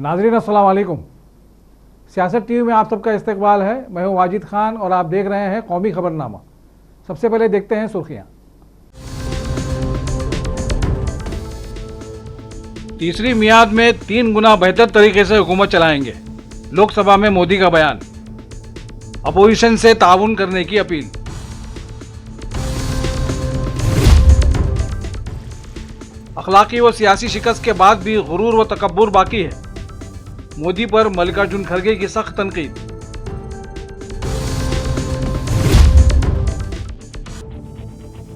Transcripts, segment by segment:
नाज़रीन अस्सलाम वालेकुम। सियासत टीवी में आप सबका इस्तकबाल है। मैं हूं वाजिद खान और आप देख रहे हैं कौमी खबरनामा। सबसे पहले देखते हैं सुर्खियां। तीसरी मियाद में 3 गुना बेहतर तरीके से हुकूमत चलाएंगे, लोकसभा में मोदी का बयान। अपोजिशन से ताउन करने की अपील। अखलाकी व सियासी शिकस्त के बाद भी गुरूर व तकब्बुर बाकी है, मोदी पर मल्लिकार्जुन खड़गे की सख्त तनकीद।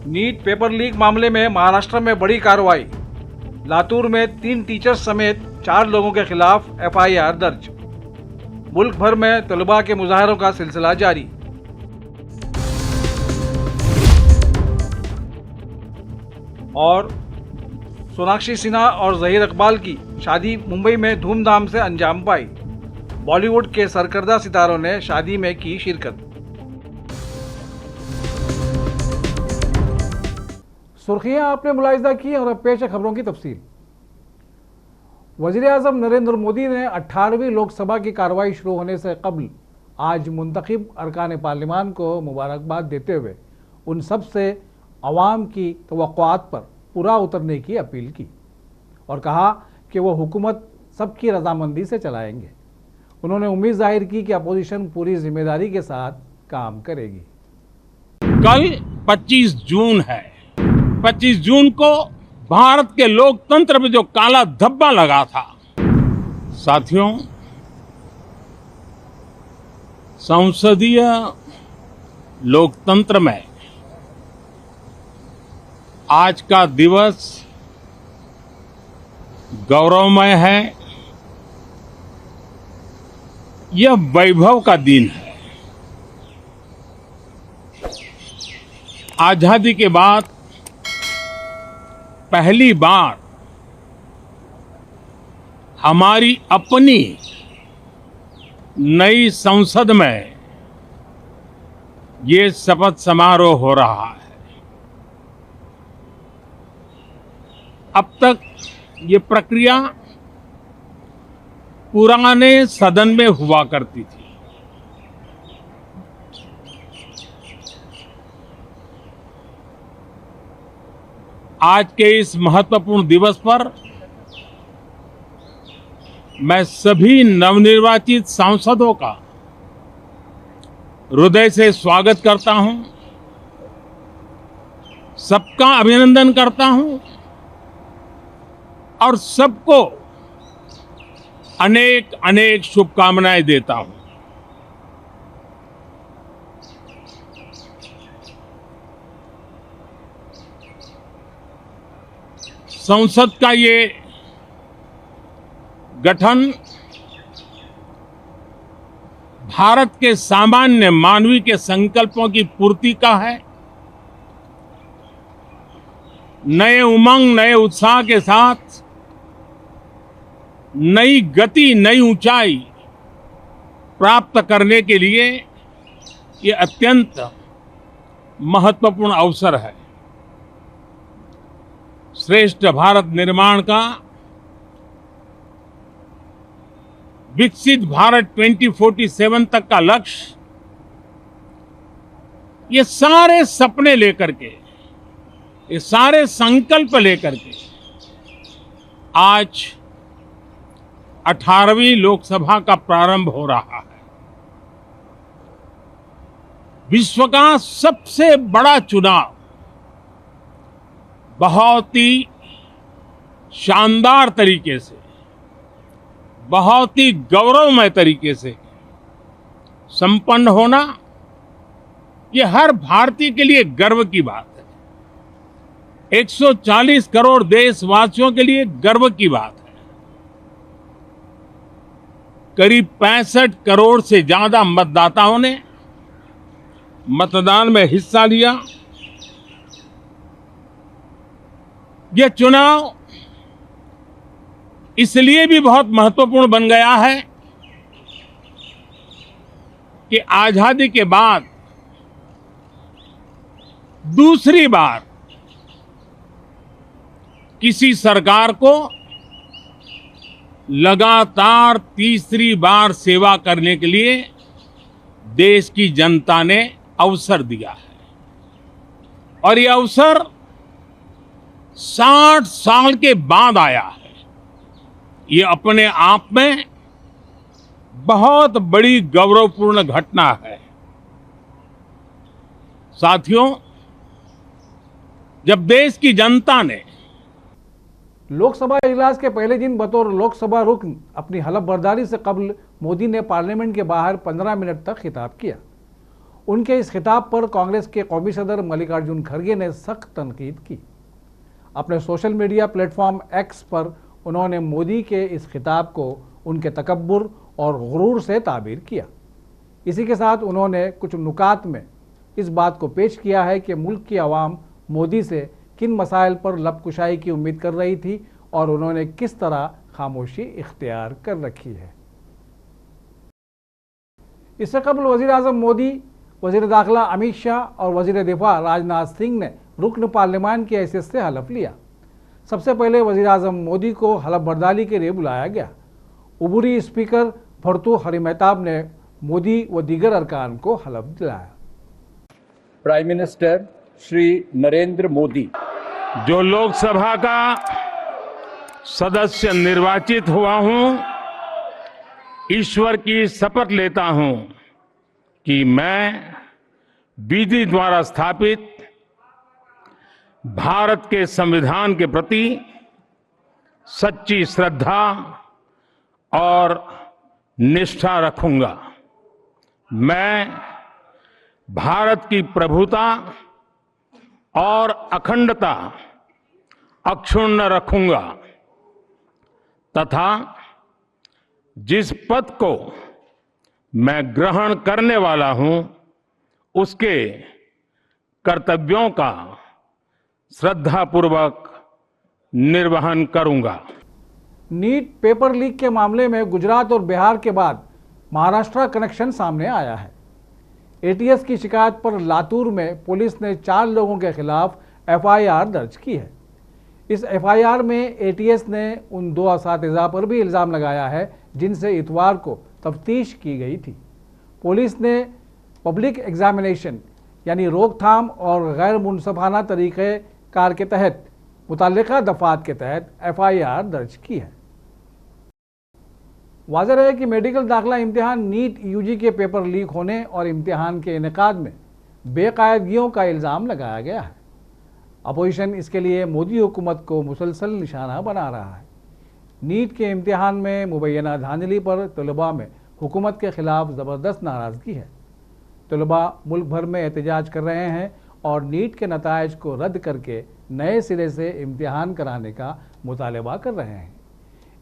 नीट पेपर लीक मामले में महाराष्ट्र में बड़ी कार्रवाई। लातूर में 3 टीचर्स समेत 4 लोगों के खिलाफ FIR दर्ज। मुल्क भर में तलबा के मुजाहरों का सिलसिला जारी। और सोनाक्षी सिन्हा और ज़हीर इकबाल की शादी मुंबई में धूमधाम से अंजाम पाई। बॉलीवुड के सरकर्दा सितारों ने शादी में की शिरकत। सुर्खियां आपने मुलाहिजा की और अब पेश है खबरों की तफसील। वज़ीर-ए-आज़म नरेंद्र मोदी ने 18वीं लोकसभा की कार्रवाई शुरू होने से कबल आज मुंतखब अरकान पार्लिमान को मुबारकबाद देते हुए उन सब से अवाम की तवक्कुआत पर पूरा उतरने की अपील की और कहा कि वो हुकूमत सबकी रजामंदी से चलाएंगे। उन्होंने उम्मीद जाहिर की कि अपोजिशन पूरी जिम्मेदारी के साथ काम करेगी। कल 25 जून है। 25 जून को भारत के लोकतंत्र में जो काला धब्बा लगा था, साथियों, संसदीय लोकतंत्र में आज का दिवस गौरवमय है। यह वैभव का दिन है। आजादी के बाद पहली बार हमारी अपनी नई संसद में ये शपथ समारोह हो रहा है। अब तक ये प्रक्रिया पुराने सदन में हुआ करती थी। आज के इस महत्वपूर्ण दिवस पर मैं सभी नवनिर्वाचित सांसदों का हृदय से स्वागत करता हूं, सबका अभिनंदन करता हूं और सबको अनेक अनेक शुभकामनाएं देता हूं। संसद का ये गठन भारत के सामान्य मानवीय के संकल्पों की पूर्ति का है। नए उमंग, नए उत्साह के साथ नई गति, नई ऊंचाई प्राप्त करने के लिए ये अत्यंत महत्वपूर्ण अवसर है। श्रेष्ठ भारत निर्माण का, विकसित भारत 2047 तक का लक्ष्य, ये सारे सपने लेकर के, ये सारे संकल्प लेकर के आज 18वीं लोकसभा का प्रारंभ हो रहा है। विश्व का सबसे बड़ा चुनाव बहुत ही शानदार तरीके से, बहुत ही गौरवमय तरीके से संपन्न होना, ये हर भारतीय के लिए गर्व की बात है। 140 करोड़ देशवासियों के लिए गर्व की बात है। करीब 65 करोड़ से ज्यादा मतदाताओं ने मतदान में हिस्सा लिया। यह चुनाव इसलिए भी बहुत महत्वपूर्ण बन गया है कि आजादी के बाद दूसरी बार किसी सरकार को लगातार तीसरी बार सेवा करने के लिए देश की जनता ने अवसर दिया है और ये अवसर 60 साल के बाद आया है। ये अपने आप में बहुत बड़ी गौरवपूर्ण घटना है। साथियों, जब देश की जनता ने लोकसभा इजलास के पहले दिन बतौर लोकसभा रुकन अपनी हलफ बर्दारी से कबल मोदी ने पार्लियामेंट के बाहर 15 मिनट तक खिताब किया। उनके इस खिताब पर कांग्रेस के कौमी सदर मल्लिकार्जुन खड़गे ने सख्त तनकीद की। अपने सोशल मीडिया प्लेटफॉर्म एक्स पर उन्होंने मोदी के इस खिताब को उनके तकब्बुर और गुरूर से ताबीर किया। इसी के साथ उन्होंने कुछ नुकात में इस बात को पेश किया है कि मुल्क की आवाम मोदी से किन मसाइल पर लबकुशाई की उम्मीद कर रही थी और उन्होंने किस तरह खामोशी इख्तियार कर रखी है। इससे कबल वज़ीर आज़म मोदी, वज़ीर दाखिला अमित शाह और वज़ीर दिफा राजनाथ सिंह ने रुकन पार्लियामान की हैसियत से हलफ लिया। सबसे पहले वज़ीर आज़म मोदी को हलफ बर्दारी के लिए बुलाया गया। उबूरी स्पीकर भरतू हरी मेहताब ने मोदी व दीगर अरकान को हलफ दिलाया। प्राइम मिनिस्टर श्री नरेंद्र मोदी, जो लोकसभा का सदस्य निर्वाचित हुआ हूं, ईश्वर की शपथ लेता हूं कि मैं विधि द्वारा स्थापित भारत के संविधान के प्रति सच्ची श्रद्धा और निष्ठा रखूंगा। मैं भारत की प्रभुता और अखंडता अक्षुण्ण रखूंगा तथा जिस पद को मैं ग्रहण करने वाला हूं उसके कर्तव्यों का श्रद्धापूर्वक निर्वहन करूंगा। नीट पेपर लीक के मामले में गुजरात और बिहार के बाद महाराष्ट्र कनेक्शन सामने आया है। एटीएस की शिकायत पर लातूर में पुलिस ने 4 लोगों के खिलाफ एफआईआर दर्ज की है। इस एफआईआर में एटीएस ने उन 2 असातिज़ा पर भी इल्ज़ाम लगाया है जिनसे इतवार को तफ्तीश की गई थी। पुलिस ने पब्लिक एग्जामिनेशन यानी रोकथाम और गैर मुनसफाना तरीक़े कार के तहत मुतल्लिका दफ़ात के तहत एफआईआर दर्ज की है। वाज़ेह है कि मेडिकल दाखिला इम्तिहान नीट यूजी के पेपर लीक होने और इम्तिहान के इनेकाद में बेकायदगियों का इल्ज़ाम लगाया गया है। अपोजिशन इसके लिए मोदी हुकूमत को मुसलसल निशाना बना रहा है। नीट के इम्तिहान में मुबैना धांधली पर तलबा में हुकूमत के खिलाफ ज़बरदस्त नाराज़गी है। तलबा मुल्क भर में एहतजाज कर रहे हैं और नीट के नताइज को रद्द करके नए सिरे से इम्तिहान कराने का मुतालबा कर रहे हैं।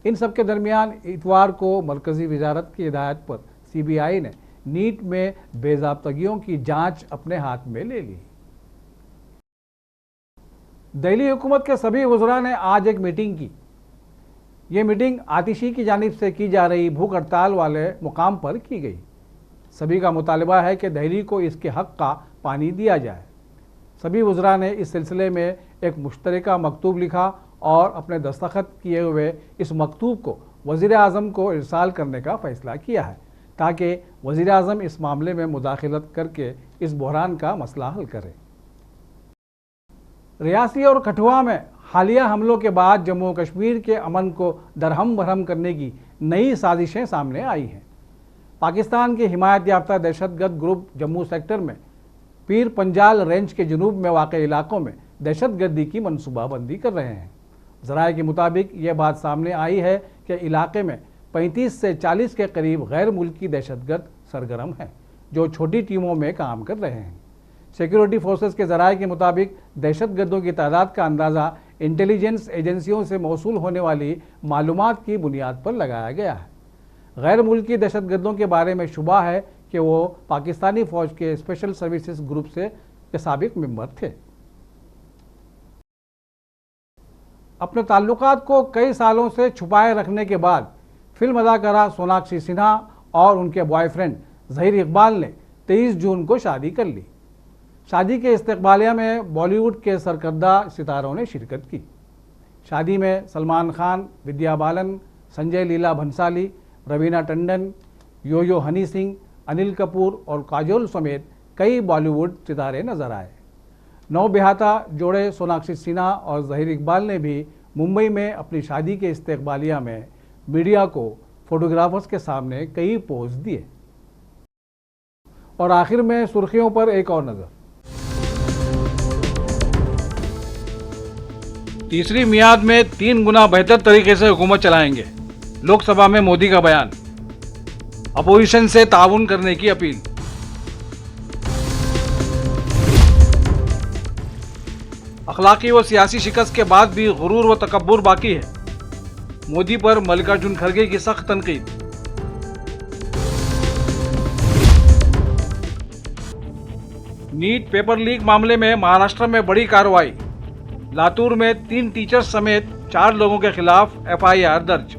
इन सब के दरमियान इतवार को मरकज़ी वजारत की हिदायत पर सीबीआई ने नीट में बेज़ाब्तगियों की जांच अपने हाथ में ले ली। दिल्ली हुकूमत के सभी वज़रा ने आज एक मीटिंग की। ये मीटिंग आतिशी की जानिब से की जा रही भूख हड़ताल वाले मुकाम पर की गई। सभी का मुतालबा है कि दिल्ली को इसके हक़ का पानी दिया जाए। सभी वज़रा ने इस सिलसिले में एक मुश्तरका मकतूब लिखा और अपने दस्तखत किए हुए इस मकतूब को वज़ीर आज़म को इरसाल करने का फ़ैसला किया है ताकि वज़ीर आज़म इस मामले में मुदाखलत करके इस बहरान का मसला हल करें। रियासी और कठुआ में हालिया हमलों के बाद जम्मू कश्मीर के अमन को दरहम बरहम करने की नई साजिशें सामने आई हैं। पाकिस्तान के हिमायत याफ्ता दहशतगर्द ग्रुप जम्मू सेक्टर में पीर पंजाल रेंज के जुनूब में वाक़ इलाकों में दहशतगर्दी की मनसूबाबंदी कर रहे हैं। ज़राए के मुताबिक ये बात सामने आई है कि इलाके में 35 से 40 के करीब गैर मुल्की दहशतगर्द सरगर्म हैं जो छोटी टीमों में काम कर रहे हैं। सिक्योरिटी फोर्सेस के ज़राए के मुताबिक दहशतगर्दों की तादाद का अंदाज़ा इंटेलिजेंस एजेंसियों से मौसूल होने वाली मालूमात की बुनियाद पर लगाया गया है। गैर मुल्की दहशतगर्दों के बारे में शुबा है कि वो पाकिस्तानी फ़ौज के स्पेशल सर्विसेज ग्रुप के साबिक मेंबर थे। अपने ताल्लुकात को कई सालों से छुपाए रखने के बाद फिल्म अदाकारा सोनाक्षी सिन्हा और उनके बॉयफ्रेंड ज़हीर इकबाल ने 23 जून को शादी कर ली। शादी के इस्तकबालिया में बॉलीवुड के सरकर्दा सितारों ने शिरकत की। शादी में सलमान खान, विद्या बालन, संजय लीला भंसाली, रवीना टंडन, यो हनी सिंह, अनिल कपूर और काजोल समेत कई बॉलीवुड सितारे नजर आए। नौबिहाता जोड़े सोनाक्षी सिन्हा और जहीर इकबाल ने भी मुंबई में अपनी शादी के इस्तकबालिया में मीडिया को फोटोग्राफर्स के सामने कई पोज दिए। और आखिर में सुर्खियों पर एक और नजर। तीसरी मियाद में 3 गुना बेहतर तरीके से हुकूमत चलाएंगे, लोकसभा में मोदी का बयान। अपोजिशन से ताउन करने की अपील। अखलाकी व सियासी शिकस्त के बाद भी गुरूर व तकब्बुर बाकी है, मोदी पर मल्लिकार्जुन खड़गे की सख्त तनकीद। नीट पेपर लीक मामले में महाराष्ट्र में बड़ी कार्रवाई, लातूर में 3 टीचर्स समेत 4 लोगों के खिलाफ FIR दर्ज।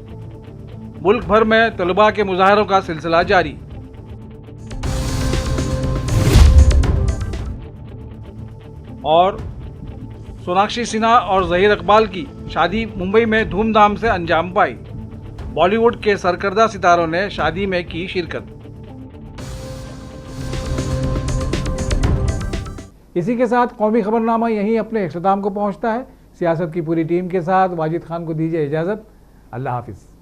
मुल्क भर में तलबा के मुजाहरों का सिलसिला जारी। और सोनाक्षी सिन्हा और जहीर इकबाल की शादी मुंबई में धूमधाम से अंजाम पाई। बॉलीवुड के सरकर्दा सितारों ने शादी में की शिरकत। इसी के साथ कौमी खबरनामा यहीं अपने इख्तिताम को पहुंचता है। सियासत की पूरी टीम के साथ वाजिद खान को दीजिए इजाज़त। अल्लाह हाफिज़।